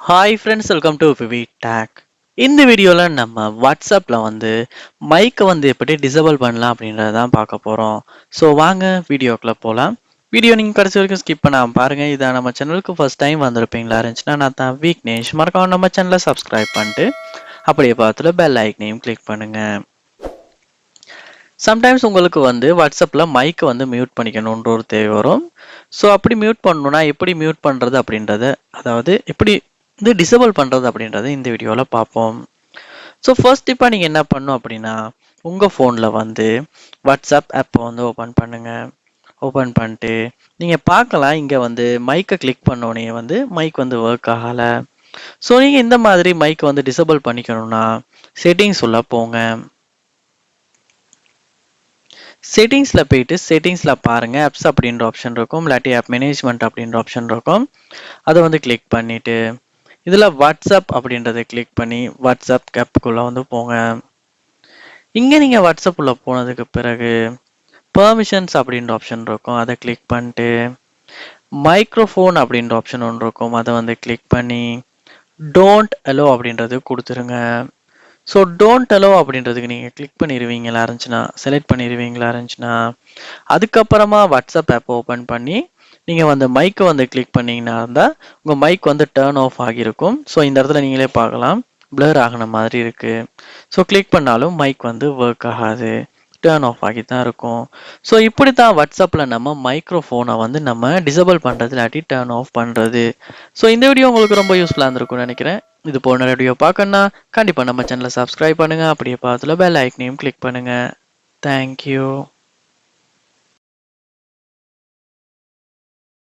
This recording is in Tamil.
ஹாய் ஃப்ரெண்ட்ஸ், வெல்கம் டு விவி டேக். இந்த வீடியோவில் நம்ம வாட்ஸ்அப்பில் மைக்கை எப்படி டிசேபிள் பண்ணலாம் அப்படின்றத தான் பார்க்க போகிறோம். ஸோ வாங்க வீடியோக்குள்ளே போகலாம். வீடியோ நீங்கள் கடைசி வரைக்கும் ஸ்கிப் பண்ணாமல் பாருங்கள். இதை நம்ம சேனலுக்கு ஃபர்ஸ்ட் டைம் வந்திருப்பீங்களா இருந்துச்சுன்னா நான் தான் வீக்னேஷ். மறக்காம நம்ம சேனலை சப்ஸ்கிரைப் பண்ணிட்டு அப்படியே பார்த்துல பெல் ஐக்கனையும் கிளிக் பண்ணுங்கள். சம்டைம்ஸ் உங்களுக்கு வாட்ஸ்அப்பில் மைக்கை மியூட் பண்ணிக்கணுன்ற ஒரு தேவை வரும். ஸோ அப்படி மியூட் பண்ணணும்னா எப்படி மியூட் பண்ணுறது அப்படின்றத, அதாவது எப்படி டிசேபிள் பண்ணுறது அப்படின்றத இந்த வீடியோவில் பார்ப்போம். ஸோ ஃபர்ஸ்ட் இப்போ நீங்கள் என்ன பண்ணணும் அப்படின்னா, உங்கள் ஃபோனில் வாட்ஸ்அப் ஆப்பை ஓப்பன் பண்ணுங்கள். ஓப்பன் பண்ணிட்டு நீங்கள் பார்க்கலாம், இங்கே மைக்கை கிளிக் பண்ணோடனே மைக் ஒர்க் ஆகலை. ஸோ நீங்கள் இந்த மாதிரி மைக்கை டிசேபிள் பண்ணிக்கணும்னா செட்டிங்ஸ் உள்ள போங்க. செட்டிங்ஸில் போயிட்டு செட்டிங்ஸில் பாருங்கள், ஆப்ஸ் அப்படின்ற ஆப்ஷன் இருக்கும், இல்லாட்டி ஆப் மேனேஜ்மெண்ட் அப்படின்ற ஆப்ஷன் இருக்கும். அதை கிளிக் பண்ணிவிட்டு இதில் வாட்ஸ்அப் அப்படின்றத கிளிக் பண்ணி வாட்ஸ்அப் ஆப்புக்குள்ளே போங்க. இங்கே நீங்கள் வாட்ஸ்அப் உள்ள போனதுக்கு பிறகு பெர்மிஷன்ஸ் அப்படின்ற ஆப்ஷன் இருக்கும், அதை கிளிக் பண்ணிட்டு மைக்ரோஃபோன் அப்படின்ற ஆப்ஷன் ஒன்று இருக்கும், அதை கிளிக் பண்ணி டோன்ட் அலோ அப்படின்றது கொடுத்துருங்க. ஸோ டோன்ட் அலோ அப்படின்றதுக்கு நீங்கள் கிளிக் பண்ணிடுவீங்களா இருந்துச்சுன்னா, செலக்ட் பண்ணிடுவீங்களா இருந்துச்சுன்னா, அதுக்கப்புறமா வாட்ஸ்அப் ஆப் ஓப்பன் பண்ணி நீங்கள் மைக்கை கிளிக் பண்ணிங்கன்னா இருந்தால் உங்கள் மைக் டேர்ன் ஆஃப் ஆகியிருக்கும். ஸோ இந்த இடத்துல நீங்களே பார்க்கலாம், பிளர் ஆகின மாதிரி இருக்குது. ஸோ கிளிக் பண்ணாலும் மைக் ஒர்க் ஆகாது, டேர்ன் ஆஃப் ஆகி தான் இருக்கும். ஸோ இப்படி தான் வாட்ஸ்அப்பில் நம்ம மைக்ரோஃபோனை நம்ம டிசேபிள் பண்ணுறது இல்லாட்டி டேர்ன் ஆஃப் பண்ணுறது. ஸோ இந்த வீடியோ உங்களுக்கு ரொம்ப யூஸ்ஃபுல்லாக இருந்திருக்கும்னு நினைக்கிறேன். இது போன்ற வீடியோ பார்க்கணுன்னா கண்டிப்பாக நம்ம சேனலை சப்ஸ்கிரைப் பண்ணுங்கள். அப்படியே பார்த்துல பெல் ஐக்கனையும் கிளிக் பண்ணுங்கள். தேங்க்யூ.